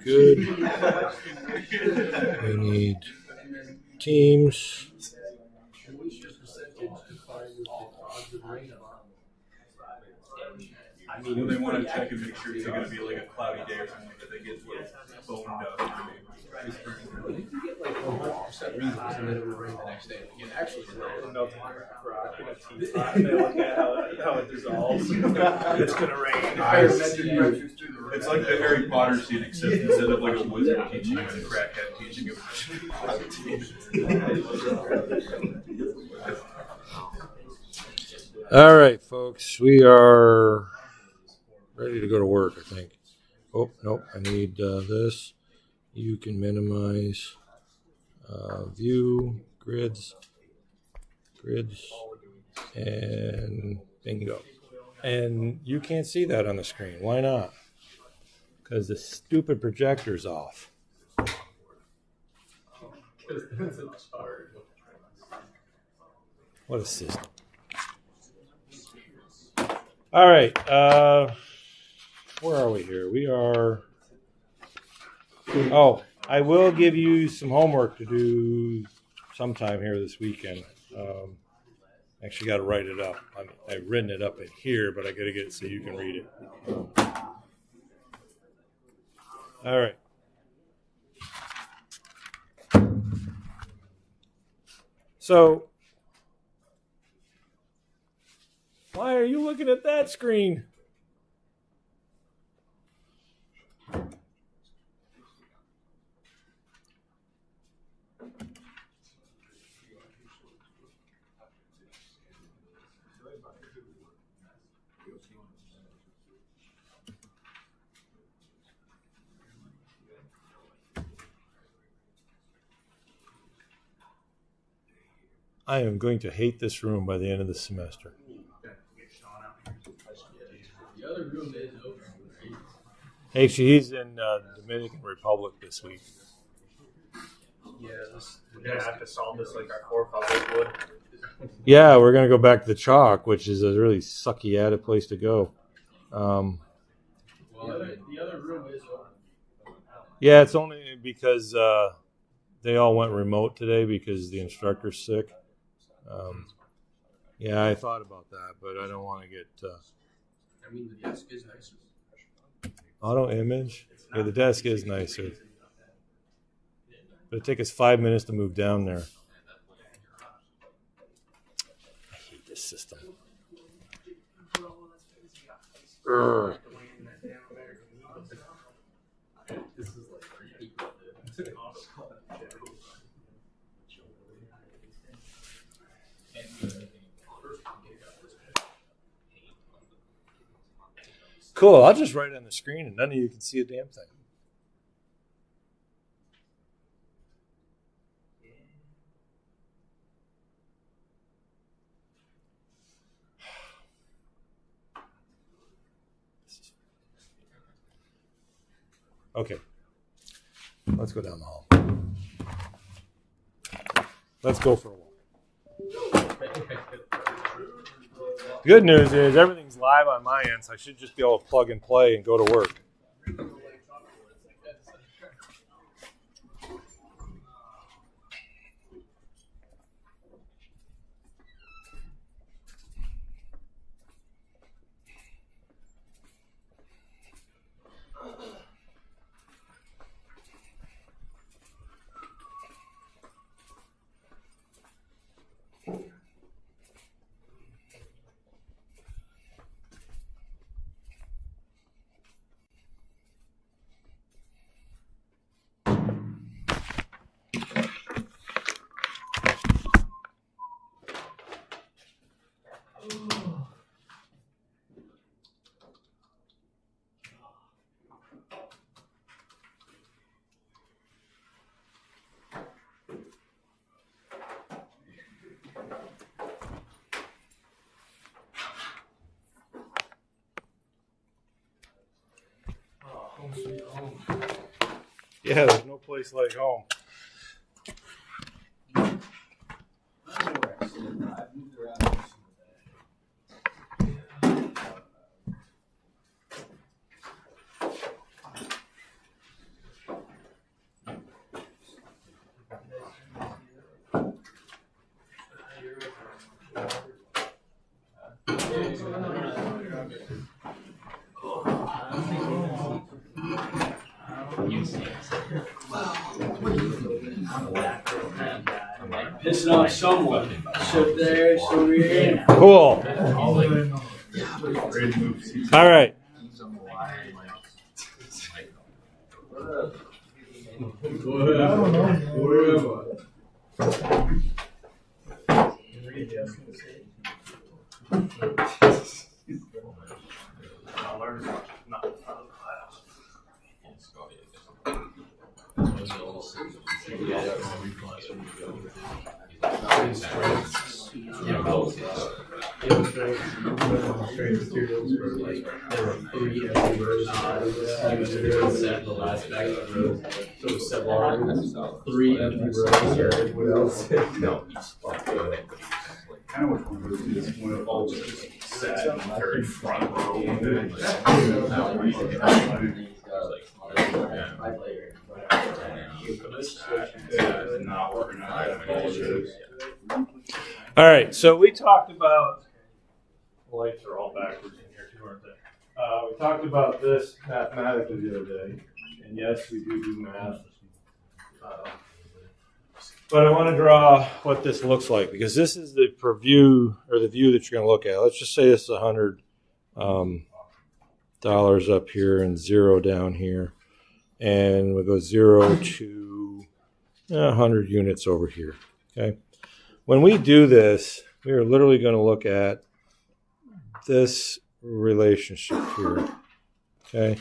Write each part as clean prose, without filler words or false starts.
Good. We need teams. When they want to check and make sure it's going to be like a cloudy day or something, that they get bone dust. You can get like 100% reasons and then it will rain the next day. It actually melt rock in a teapot and they look at how it dissolves. It's going to rain. It's like the Harry Potter scene, except instead of like a wizard teaching you and a crackhead teaching you. All right, folks, we are ready to go to work, I think. Oh, nope, I need this. You can minimize view, grids, and bingo. And you can't see that on the screen. Why not? Because the stupid projector's off. What a system. All right. Where are we here? We are... Oh, I will give you some homework to do sometime here this weekend. Actually got to write it up. I've written it up in here, but I got to get it so you can read it. All right. So, why are you looking at that screen? I am going to hate this room by the end of the semester. The other room is open. Hey, he's in the Dominican Republic this week. Yeah, we're going to have to solve this like our forefathers would. Yeah, we're going to go back to the chalk, which is a really sucky added place to go. The other room is open. Yeah, it's only because they all went remote today because the instructor's sick. Yeah, I thought about that, but I don't want to get... I mean, the desk is nicer. Auto image? Yeah, the desk is nicer. But it'd take us 5 minutes to move down there. I hate this system. Urgh. Cool, I'll just write it on the screen and none of you can see a damn thing. Okay, let's go down the hall. Let's go for a walk. The good news is everything's live on my end, so I should just be able to plug and play and go to work. Yeah, there's no place like home. Pissing off someone. Sit there, so weird. Cool. All right. Kind of which one of those is one of all just sad in the very front row. It's not organized. All right. So we talked about the lights are all backwards in here too, aren't they? We talked about this mathematically the other day, and yes, we do math. But I want to draw what this looks like because this is the view or the view that you're going to look at. Let's just say it's $100 up here and 0 down here, and we'll go 0 to 100 units over here. Okay. When we do this, we are literally going to look at this relationship here. Okay.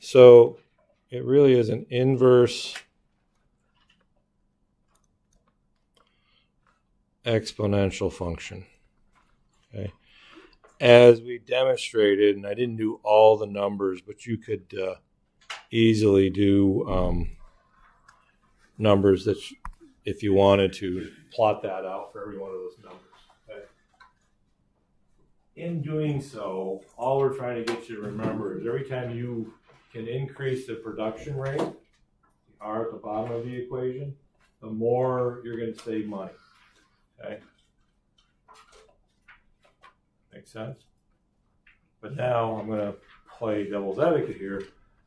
So it really is an inverse exponential function. Okay. As we demonstrated, and I didn't do all the numbers, but you could easily do numbers that if you wanted to plot that out for every one of those numbers. Okay. In doing so, all we're trying to get you to remember is every time you can increase the production rate, the R at the bottom of the equation, the more you're going to save money. Okay. Makes sense? But now I'm going to play devil's advocate here.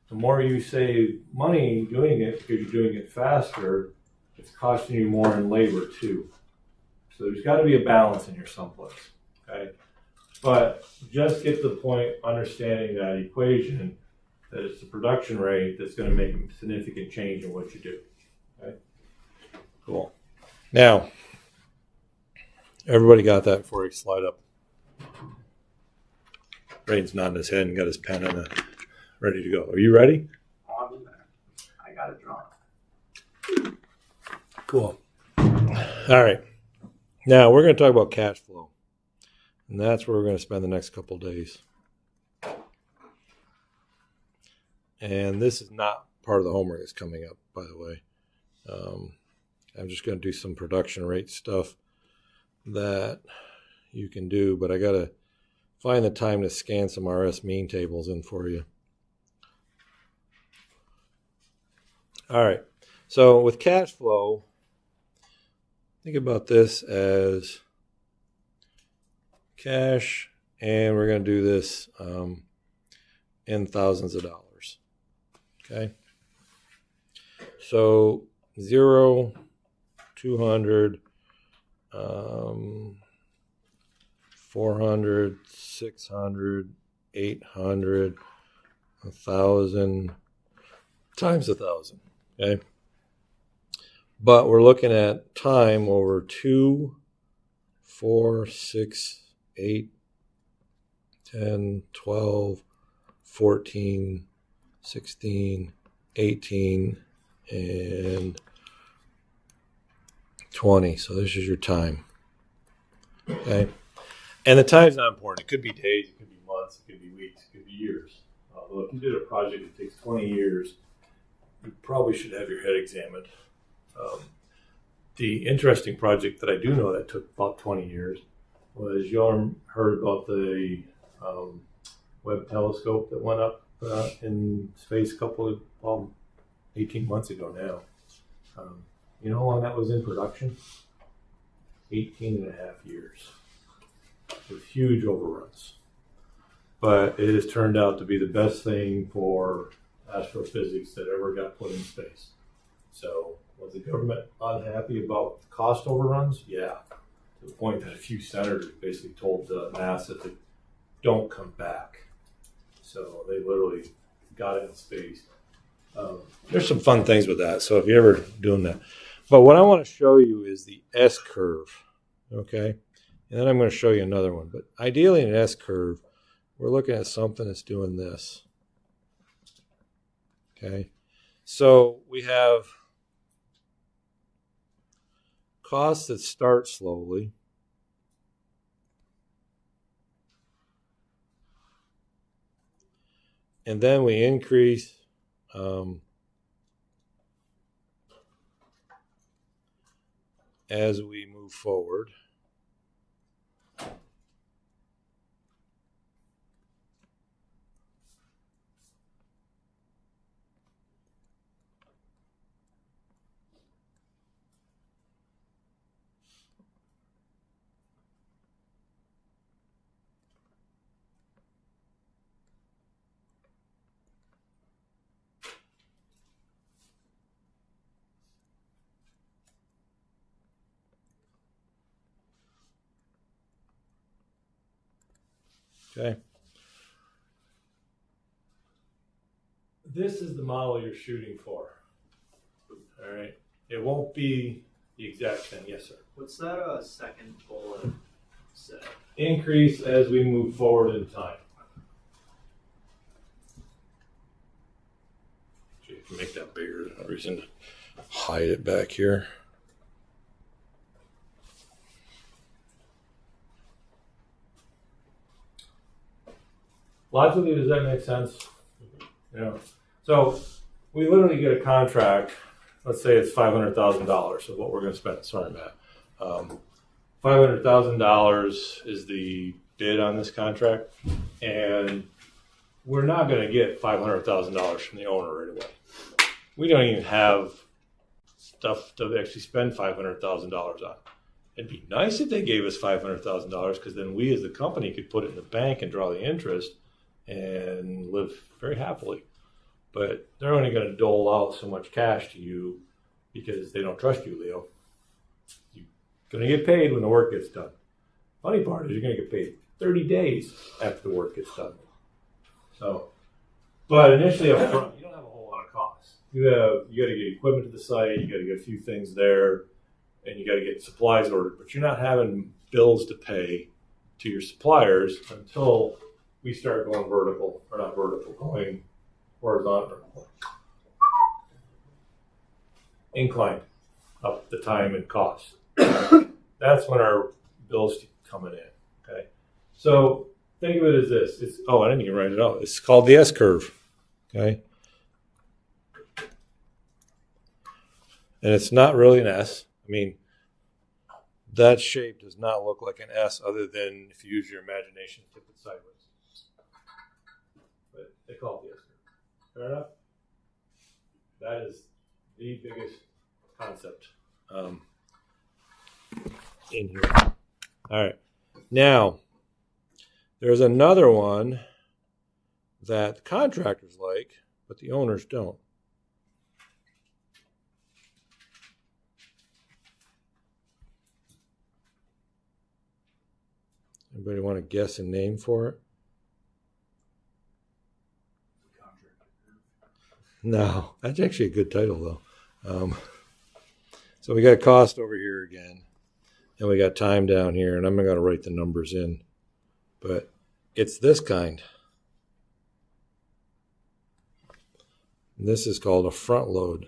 The more you save money doing it because you're doing it faster, it's costing you more in labor too. So there's got to be a balance in here someplace. Okay. But just get to the point understanding that equation that it's the production rate that's going to make a significant change in what you do. Okay. Cool. Now, everybody got that before he slide up. Ray's nodding his head and got his pen and ready to go. Are you ready? I got it drawn. Cool. All right. Now we're going to talk about cash flow. And that's where we're going to spend the next couple of days. And this is not part of the homework that's coming up, by the way. I'm just going to do some production rate stuff that you can do, but I got to find the time to scan some RS mean tables in for you. All right. So with cash flow, think about this as cash, and we're going to do this in thousands of dollars. Okay. So 0, 200, 400, 600, 800, 1,000 times 1,000. Okay. But we're looking at time over 2, 4, 6, 8, 10, 12, 14, 16, 18, and 20. So this is your time. Okay. And the time's not important. It could be days, it could be months, it could be weeks, it could be years. Although if you did a project that takes 20 years, you probably should have your head examined. The interesting project that I do know that took about 20 years was, you all heard about the Webb telescope that went up in space a couple of, 18 months ago now. You know how long that was in production? 18 and a half years. With huge overruns. But it has turned out to be the best thing for astrophysics that ever got put in space. So was the government unhappy about cost overruns? Yeah, to the point that a few senators basically told NASA to don't come back. So they literally got it in space. There's some fun things with that. So if you're ever doing that. But what I want to show you is the S curve. Okay. And then I'm going to show you another one. But ideally in an S curve, we're looking at something that's doing this. Okay. So we have costs that start slowly. And then we increase as we move forward. Okay. This is the model you're shooting for. All right. It won't be the exact thing. Yes, sir. What's that second bullet say? Increase as we move forward in time. You can make that bigger. There's no reason to hide it back here. Logically, does that make sense? You know, so we literally get a contract. Let's say it's $500,000 of what we're going to spend. Sorry, Matt. $500,000 is the bid on this contract, and we're not going to get $500,000 from the owner right away. We don't even have stuff to actually spend $500,000 on. It'd be nice if they gave us $500,000 because then we as the company could put it in the bank and draw the interest and live very happily. But they're only going to dole out so much cash to you because they don't trust you, Leo. You're going to get paid when the work gets done. Funny part is you're going to get paid 30 days after the work gets done. So, but initially up front, you don't have a whole lot of costs. You got to get equipment to the site, you got to get a few things there, and you got to get supplies ordered. But you're not having bills to pay to your suppliers until we start going vertical, or not vertical, going horizontal, inclined up the time and cost. That's when our bills coming in. Okay, so think of it as this. It's I didn't even write it out. It's called the S curve. Okay, and it's not really an S. I mean, that shape does not look like an S, other than if you use your imagination, tip it sideways. But they call it the S curve. Fair enough? That is the biggest concept in here. All right. Now, there's another one that the contractors like, but the owners don't. Anybody want to guess a name for it? No, that's actually a good title, though. So we got cost over here again, and we got time down here, and I'm not going to write the numbers in, but it's this kind. And this is called a front load.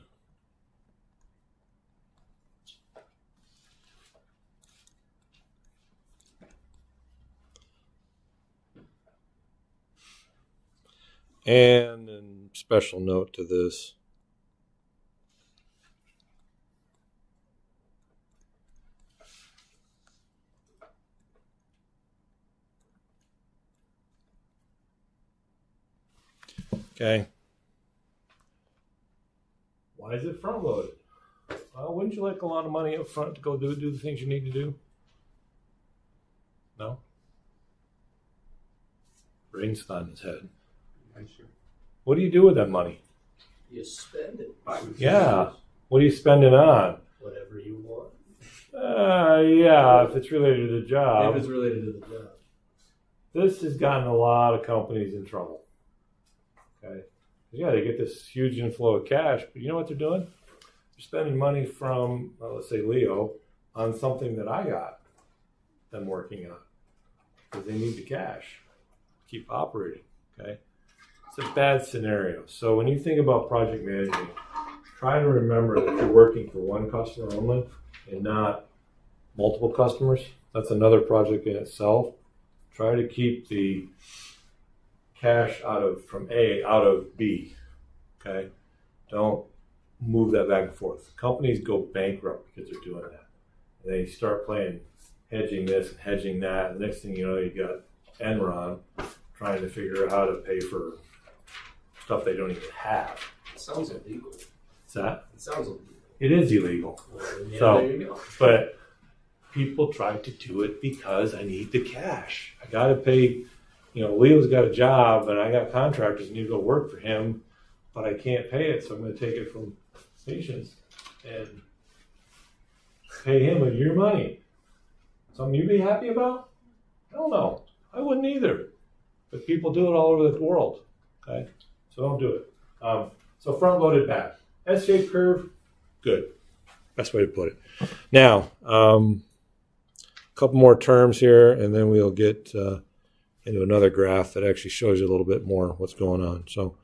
And a special note to this. Okay. Why is it front loaded? Well, wouldn't you like a lot of money up front to go do the things you need to do? No? Brain's on his head. What do you do with that money? You spend it. Yeah. What are you spending on? Whatever you want. Yeah, if it's related to the job. If it's related to the job. This has gotten a lot of companies in trouble. Okay. Yeah, they get this huge inflow of cash, but you know what they're doing? They're spending money from, let's say, Leo, on something that I got them working on because they need the cash to keep operating. Okay. It's a bad scenario. So when you think about project management, try to remember that you're working for one customer only and not multiple customers. That's another project in itself. Try to keep the cash from A out of B. Okay? Don't move that back and forth. Companies go bankrupt because they're doing that. And they start playing hedging this and hedging that. And the next thing you know, you got Enron trying to figure out how to pay for stuff they don't even have. It sounds illegal. What's that? It sounds illegal. It is illegal. Well, yeah, So- there you go. But people try to do it because I need the cash. I got to pay, Leo's got a job and I got contractors need to go work for him, but I can't pay it. So I'm going to take it from patients and pay him with your money. Something you'd be happy about? I don't know. I wouldn't either. But people do it all over the world. Okay? So don't do it. So front loaded bad. S-shaped curve, good. Best way to put it. Now, a couple more terms here, and then we'll get into another graph that actually shows you a little bit more what's going on. So,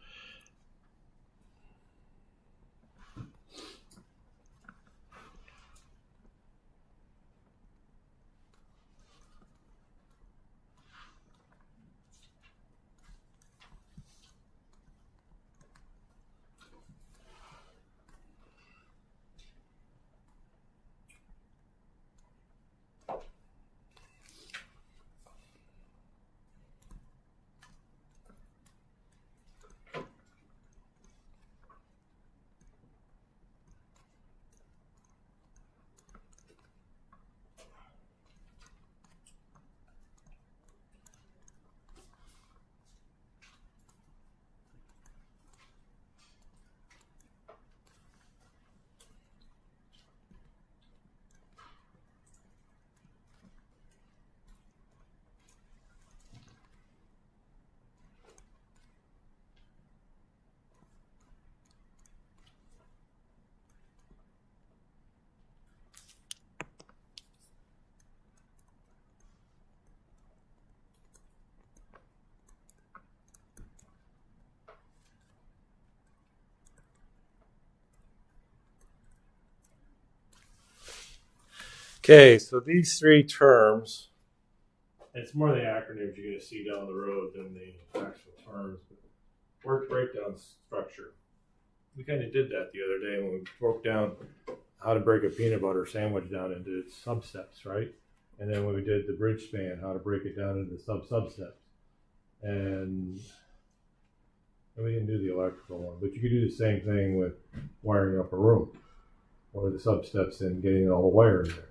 okay, so these three terms, it's more the acronyms you're going to see down the road than the actual terms. Work breakdown structure. We kind of did that the other day when we broke down how to break a peanut butter sandwich down into its substeps, right? And then when we did the bridge span, how to break it down into substeps. And we didn't do the electrical one, but you could do the same thing with wiring up a room. What are the substeps in getting all the wire in there?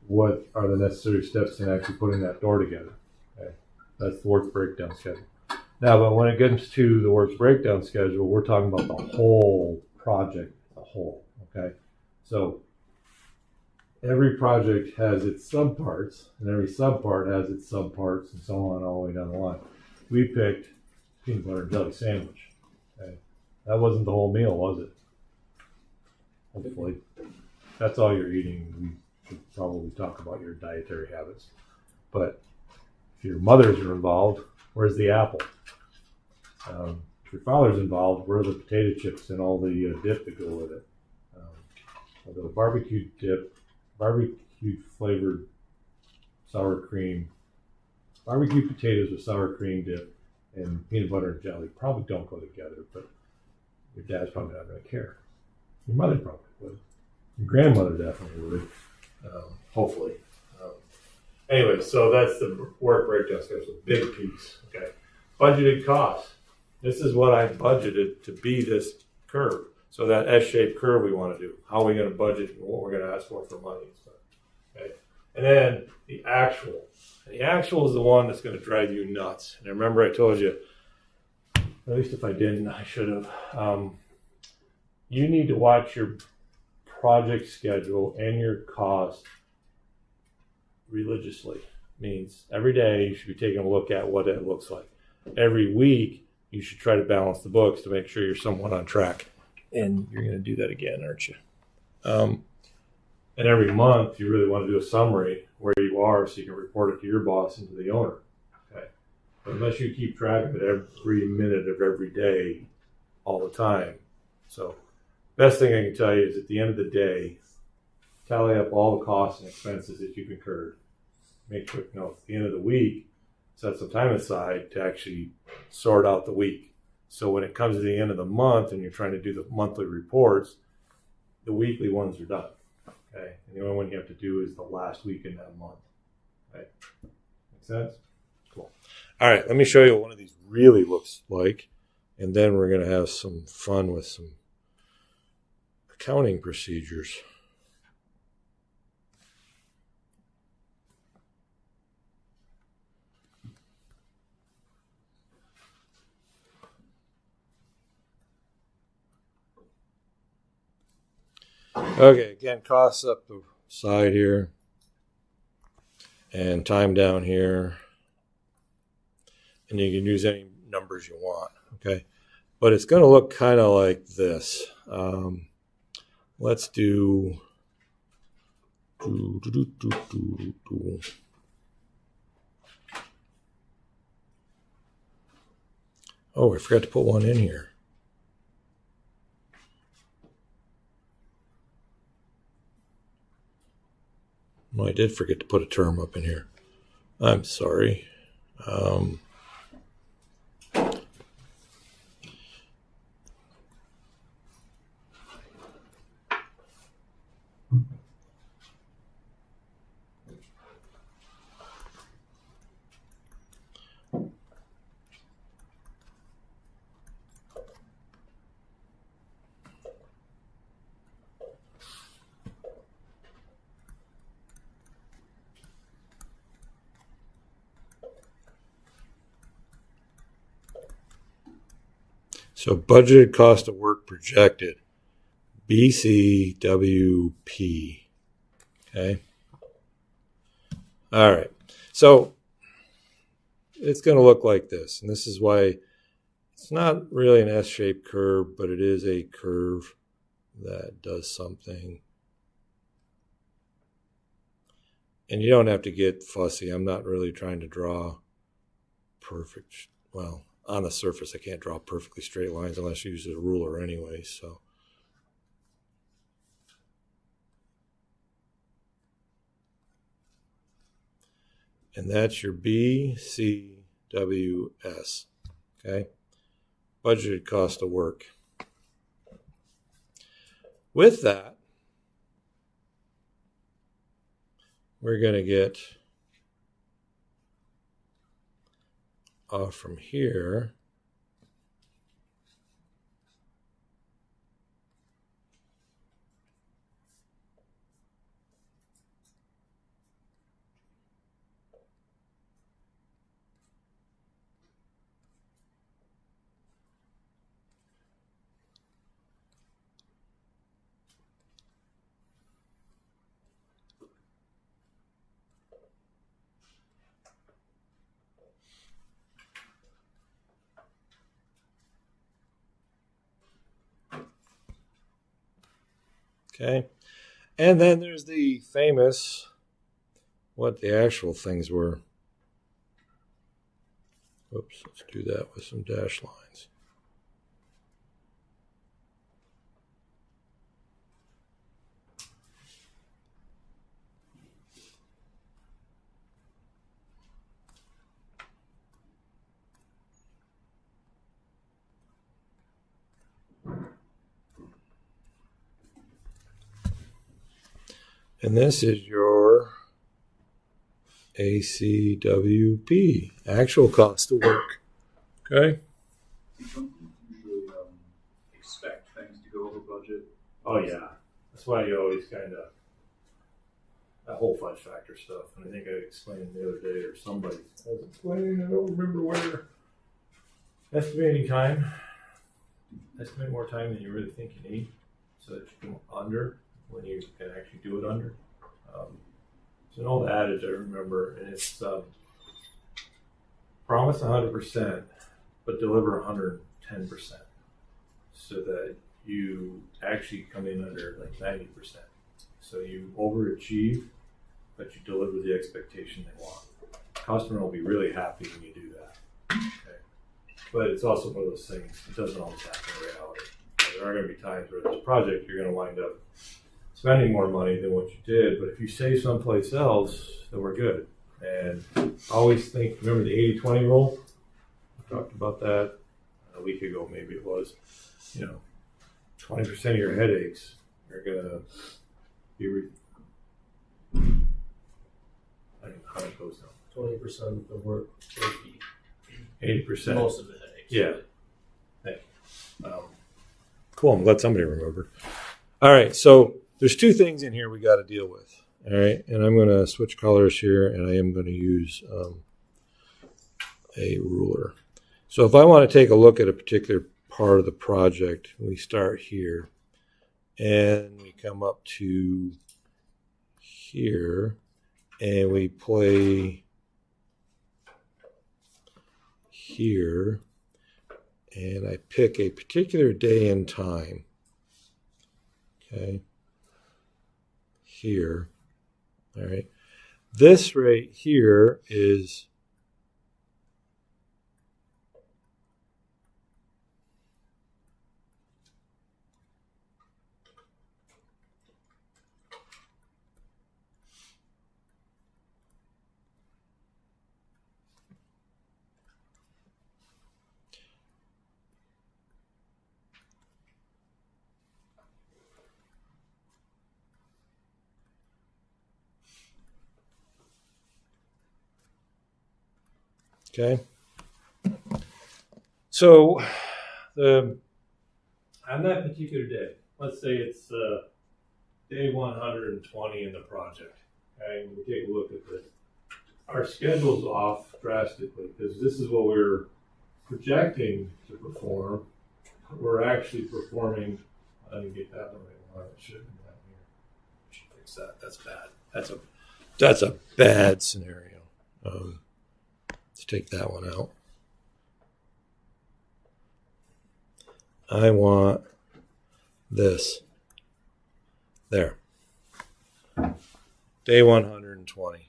What are the necessary steps in actually putting that door together? Okay. That's the work breakdown schedule. Now, but when it gets to the work breakdown schedule, we're talking about the whole project as a whole, okay? So every project has its subparts, and every subpart has its subparts, and so on all the way down the line. We picked peanut butter and jelly sandwich, okay? That wasn't the whole meal, was it? Hopefully. That's all you're eating. We should probably talk about your dietary habits. But if your mothers are involved, where's the apple? If your father's involved, where are the potato chips and all the dip that go with it? The barbecue dip, barbecue flavored sour cream, barbecue potatoes with sour cream dip, and peanut butter and jelly probably don't go together, but your dad's probably not going to care. Your mother probably would. Your grandmother definitely would, hopefully. Anyway, so that's the work breakdown schedule, big piece, okay? Budgeted costs. This is what I budgeted to be this curve. So that S-shaped curve we want to do. How are we going to budget and what we're going to ask for money and stuff, okay? And then the actual. And the actual is the one that's going to drive you nuts. And remember I told you, at least if I didn't, I should have. you need to watch your project schedule and your cost religiously. Means every day you should be taking a look at what it looks like. Every week you should try to balance the books to make sure you're somewhat on track. And you're going to do that again, aren't you? And every month you really want to do a summary where you are so you can report it to your boss and to the owner. Okay. But unless you keep track of it every minute of every day, all the time. So best thing I can tell you is at the end of the day, tally up all the costs and expenses that you've incurred. Make quick notes. At the end of the week, set some time aside to actually sort out the week. So when it comes to the end of the month and you're trying to do the monthly reports, the weekly ones are done. Okay. And the only one you have to do is the last week in that month. Okay. Make sense? Cool. All right. Let me show you what one of these really looks like. And then we're going to have some fun with some accounting procedures. Okay, again, costs up the side here and time down here. And you can use any numbers you want, okay? But it's going to look kind of like this. Let's do... Oh, I forgot to put one in here. Well, I did forget to put a term up in here. I'm sorry. So budgeted cost of work projected, BCWP. Okay. All right. So it's going to look like this. And this is why it's not really an S-shaped curve, but it is a curve that does something. And you don't have to get fussy. I'm not really trying to draw perfect, well, on the surface, I can't draw perfectly straight lines unless you use a ruler anyway, so. And that's your BCWS, okay? Budgeted cost of work. With that, we're going to get off from here. Okay, and then there's the famous, what the actual things were. Oops, let's do that with some dash lines. And this is your ACWP, actual cost of work. Okay? You don't usually expect things to go over budget. Oh, yeah. That's why you always kind of, that whole fudge factor stuff. And I think I explained it the other day, or somebody was explaining, I don't remember where. Estimating time. Estimate more time than you really think you need. so that you can under when you can actually do it under. It's an old adage I remember, and it's promise 100%, but deliver 110%, so that you actually come in under like 90%. So you overachieve, but you deliver the expectation they want. Customer will be really happy when you do that. Okay? But it's also one of those things, it doesn't always happen in reality. There are going to be times where this project you're going to wind up spending more money than what you did, but if you save someplace else, then we're good. And always think, remember the 80-20 rule? We talked about that a week ago, maybe it was. 20% of your headaches are going to be, I don't know how it goes down. 20% of the work would be 80%. most of the headaches. Yeah. Thank you. Cool. I'm glad somebody remembered. All right. So there's two things in here we got to deal with. All right. And I'm going to switch colors here, and I am going to use a ruler. So if I want to take a look at a particular part of the project, we start here and we come up to here and we play here, and I pick a particular day and time. Okay. Here. All right. This right here is okay. So on that particular day, let's say it's day 120 in the project. Okay, we take a look at this. Our schedule's off drastically because this is what we're projecting to perform. We're actually performing. I didn't get that the right one. It should have been down here. Should fix that. That's bad. That's a bad scenario. Let's take that one out. I want this. There. Day 120.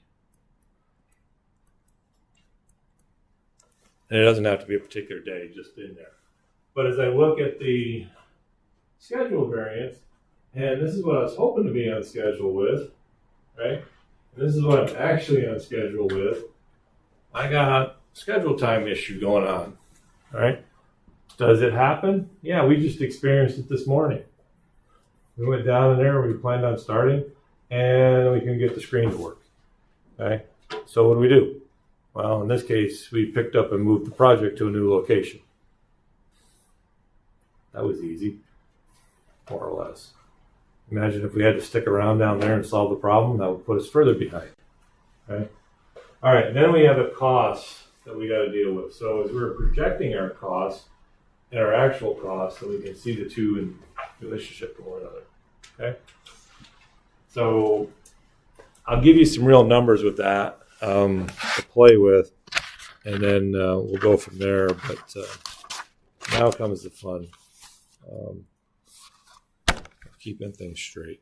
And it doesn't have to be a particular day, just in there. But as I look at the schedule variance, and this is what I was hoping to be on schedule with, right? And this is what I'm actually on schedule with. I got schedule time issue going on, all right? Does it happen? Yeah, we just experienced it this morning. We went down in there, we planned on starting, and we couldn't get the screen to work, okay? So what do? Well, in this case, we picked up and moved the project to a new location. That was easy, more or less. Imagine if we had to stick around down there and solve the problem, that would put us further behind, okay? All right, then we have a cost that we got to deal with. So as we're projecting our costs and our actual costs, so we can see the two in relationship to one another, okay? So I'll give you some real numbers with that to play with, and then we'll go from there. But now comes the fun. Keeping things straight.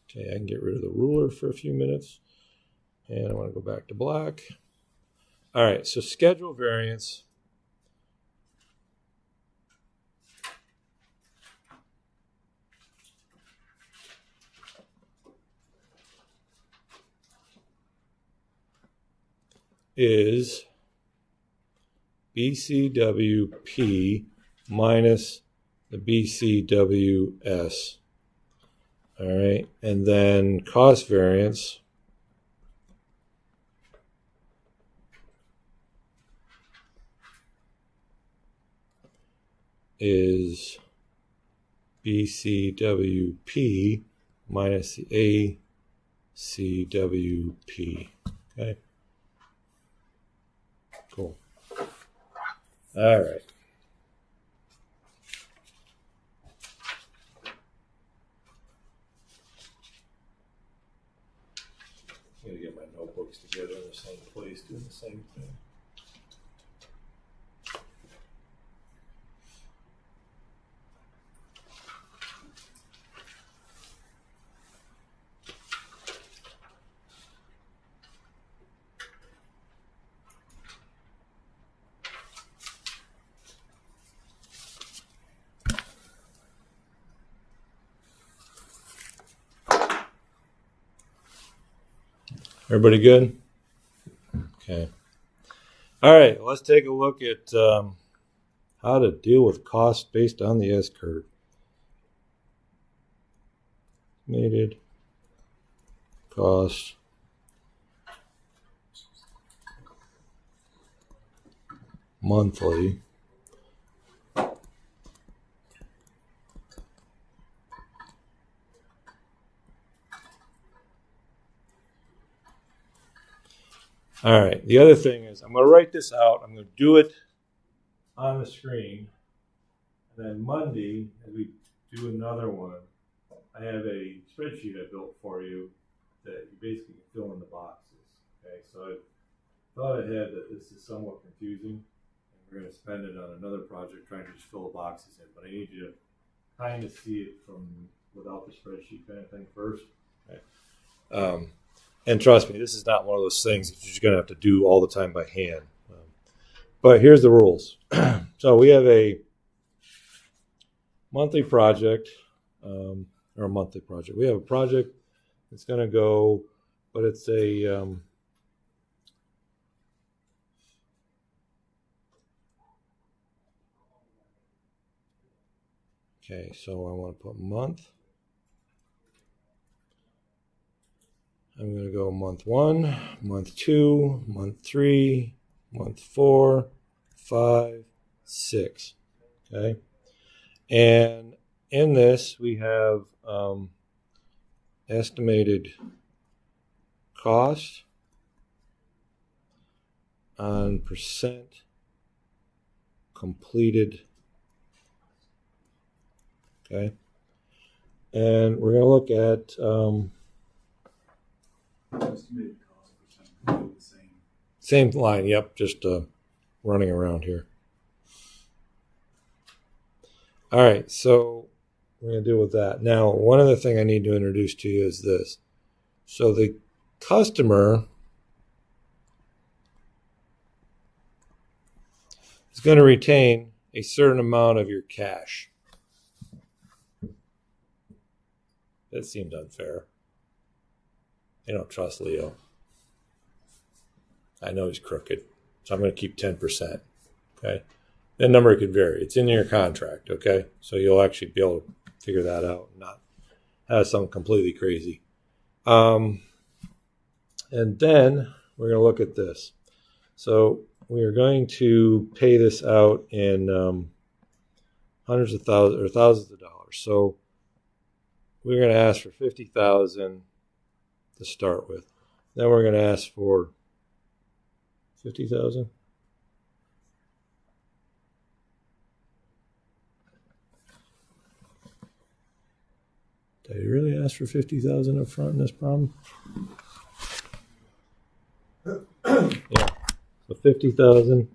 Okay, I can get rid of the ruler for a few minutes. And I want to go back to black. All right, so schedule variance. Is BCWP minus the BCWS. All right, and then cost variance is BCWP minus the ACWP. Okay. Cool. All right. notebooks together in the same place, doing the same thing. Everybody good? Okay. All right, let's take a look at how to deal with costs based on the S-curve. Estimated cost monthly. All right, the other thing is I'm going to write this out. I'm going to do it on the screen. And then Monday, as we do another one, I have a spreadsheet I built for you that you basically fill in the boxes. Okay, so I thought ahead that this is somewhat confusing, and we're going to spend it on another project trying to just fill the boxes in. But I need you to kind of see it from without the spreadsheet kind of thing first. Okay. And trust me, this is not one of those things that you're going to have to do all the time by hand. But here's the rules. So we have a monthly project, or a monthly project. We have a project that's going to go, but it's a okay, so I want to put month. I'm going to go month 1, month 2, month 3, month 4, 5, 6. Okay. And in this, we have estimated cost on percent completed. Okay. And we're going to look at Estimated cost percent, the same. same line. Yep, just running around here. All right, so we're going to deal with that. Now, one other thing I need to introduce to you is this. So the customer is going to retain a certain amount of your cash. That seems unfair. I don't trust Leo. I know he's crooked, so I'm going to keep 10%. Okay? That number could vary. It's in your contract, okay? So you'll actually be able to figure that out and not have something completely crazy. And then we're going to look at this. So we are going to pay this out in hundreds of thousands or thousands of dollars. So we're going to ask for $50,000 to start with. Then we're going to ask for $50,000. Did he really ask for $50,000 up front in this problem? Yeah. So $50,000.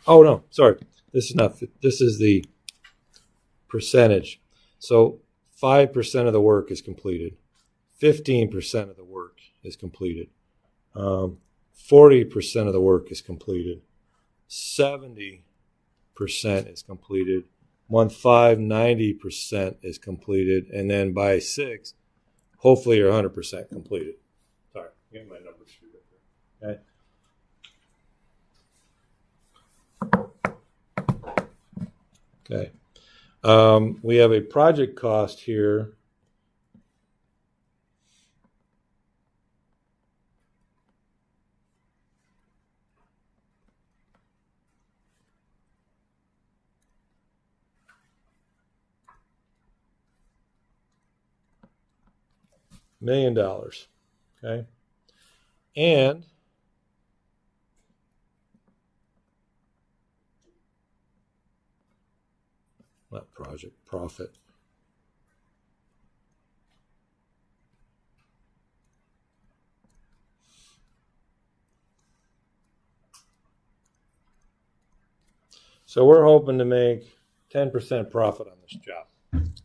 Oh no, sorry. This is not. This is the percentage. So 5% of the work is completed. 15% of the work is completed. 40% of the work is completed. 70% is completed. Month 5, 90% is completed. And then by 6, hopefully you're 100% completed. Sorry, get my numbers screwed up there. Okay. Okay. We have a project cost here. $1 million. Okay. And not project, profit. So we're hoping to make 10% profit on this job. It's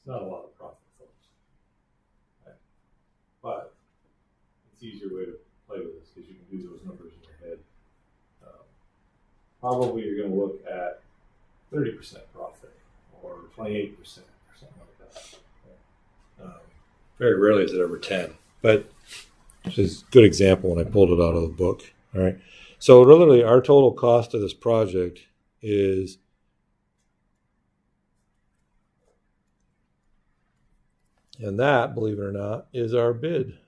not a lot of profit, folks. Okay. But it's an easier way to play with this because you can do those numbers in your head. Probably you're going to look at 30% profit or 28% or something like that. Okay. Very rarely is it ever 10, but this is a good example when I pulled it out of the book. All right. So literally our total cost of this project is and that, believe it or not, is our bid.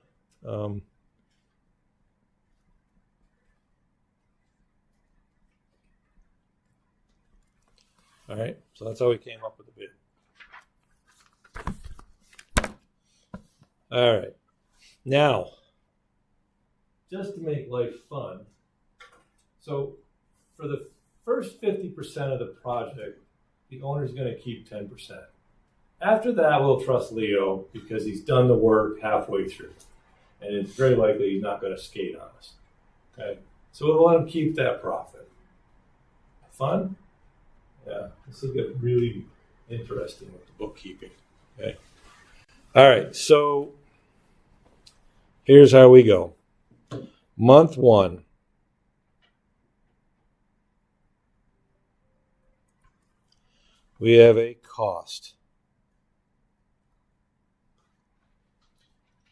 All right, so that's how we came up with the bid. All right, now, just to make life fun, so for the first 50% of the project, the owner's going to keep 10%. After that, we'll trust Leo because he's done the work halfway through, and it's very likely he's not going to skate on us. Okay, so we'll let him keep that profit. Fun? Yeah, this will get really interesting with the bookkeeping. Okay. All right, so here's how we go. Month 1. We have a cost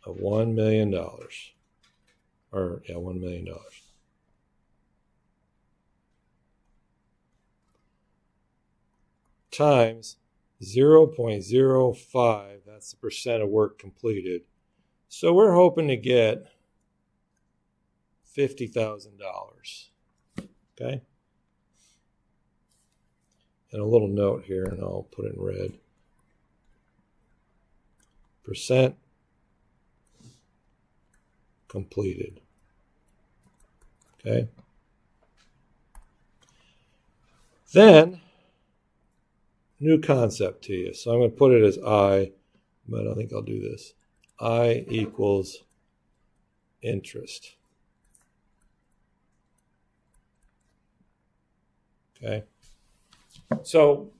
of $1 million. $1 million. Times 0.05, that's the percent of work completed. So we're hoping to get $50,000. Okay? And a little note here, and I'll put it in red. Percent completed. Okay? Then, new concept to you. So I'm going to put it as I, but I think I'll do this. I equals interest. Okay? So,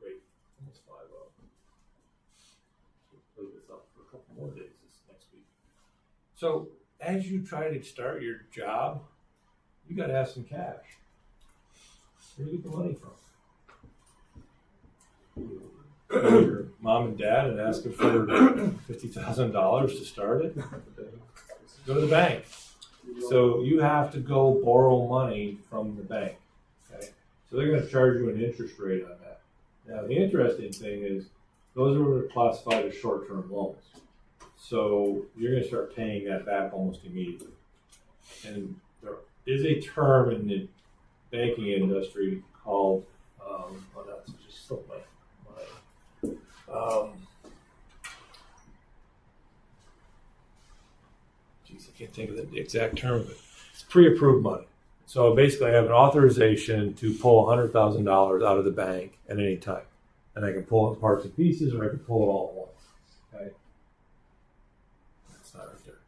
wait, almost 5 up. We'll play this up for a couple more days this next week. So, as you try to start your job, you got to have some cash. Where do you get the money from? Your mom and dad and ask them for $50,000 to start it. Go to the bank. So you have to go borrow money from the bank. Okay, so they're going to charge you an interest rate on that. Now the interesting thing is those are classified as short-term loans. So you're going to start paying that back almost immediately. And there is a term in the banking industry called that's just so much. I can't think of the exact term of it. It's pre-approved money. So basically, I have an authorization to pull $100,000 out of the bank at any time, and I can pull it in parts and pieces, or I can pull it all at once. Okay, that's not right there.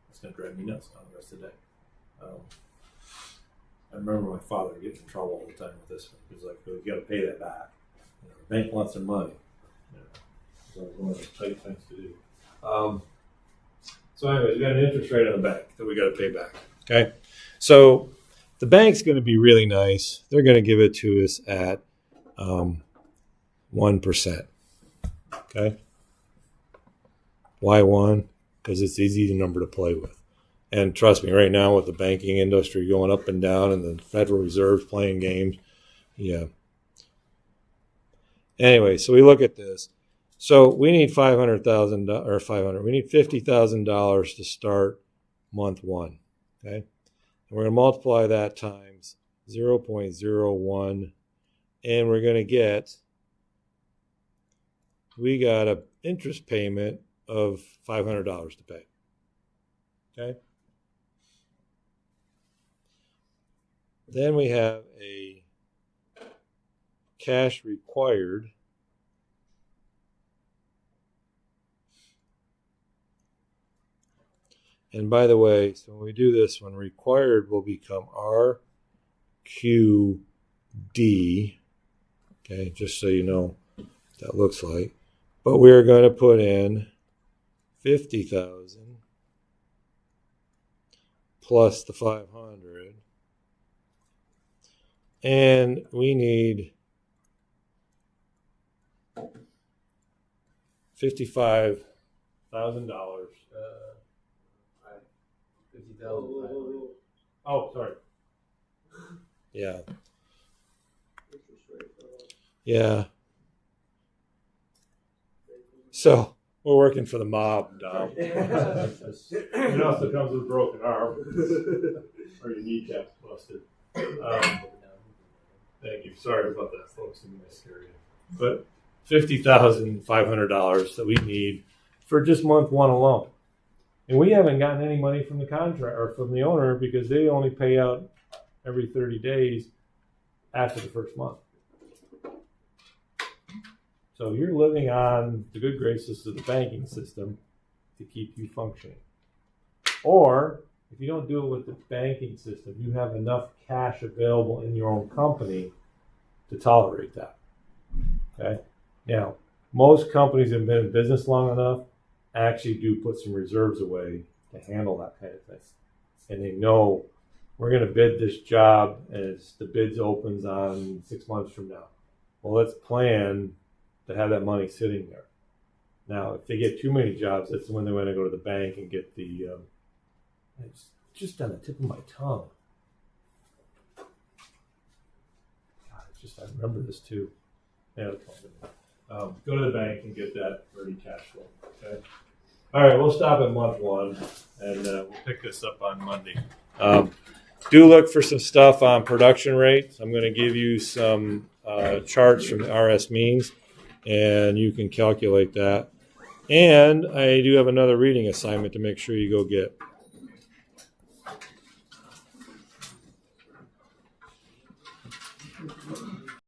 That's gonna drive me nuts now the rest of the day. I remember my father getting in trouble all the time with this one. He was like, "You got to pay that back. The bank wants their money." So it was one of the tight things to do. So anyways, we got an interest rate on the bank that we got to pay back. Okay. So the bank's going to be really nice. They're going to give it to us at 1%. Okay. Why 1? Because it's an easy number to play with. And trust me, right now with the banking industry going up and down and the Federal Reserve playing games, yeah. Anyway, so we look at this. So we need $500,000. We need $50,000 to start month 1. Okay, and we're going to multiply that times 0.01, and we're going to get. We got an interest payment of $500 to pay. Okay, Then we have a cash required. And by the way, so when we do this one, required will become RQD. Okay, just so you know what that looks like. But we're going to put in 50,000 plus the 500. And we need $55,000. 50,000. Oh, sorry. Yeah. Yeah. So we're working for the mob, Dom. It also comes with a broken arm or your kneecap's busted. Thank you. Sorry about that, folks. I'm going to scare you. But $50,500 that we need for just month one alone. And we haven't gotten any money from the contract or from the owner because they only pay out every 30 days after the first month. So you're living on the good graces of the banking system to keep you functioning. Or if you don't do it with the banking system, you have enough cash available in your own company to tolerate that. Okay? Now, most companies that have been in business long enough actually do put some reserves away to handle that kind of thing. And they know we're going to bid this job as the bids opens on 6 months from now. Well, let's plan to have that money sitting there. Now, if they get too many jobs, that's when they want to go to the bank and get the, it's just on the tip of my tongue. God, it's just, I remember this too. Yeah, go to the bank and get that ready cash flow. Okay. All right, we'll stop at month one, and we'll pick this up on Monday. Do look for some stuff on production rates. I'm going to give you some charts from the RS means, and you can calculate that. And I do have another reading assignment to make sure you go get.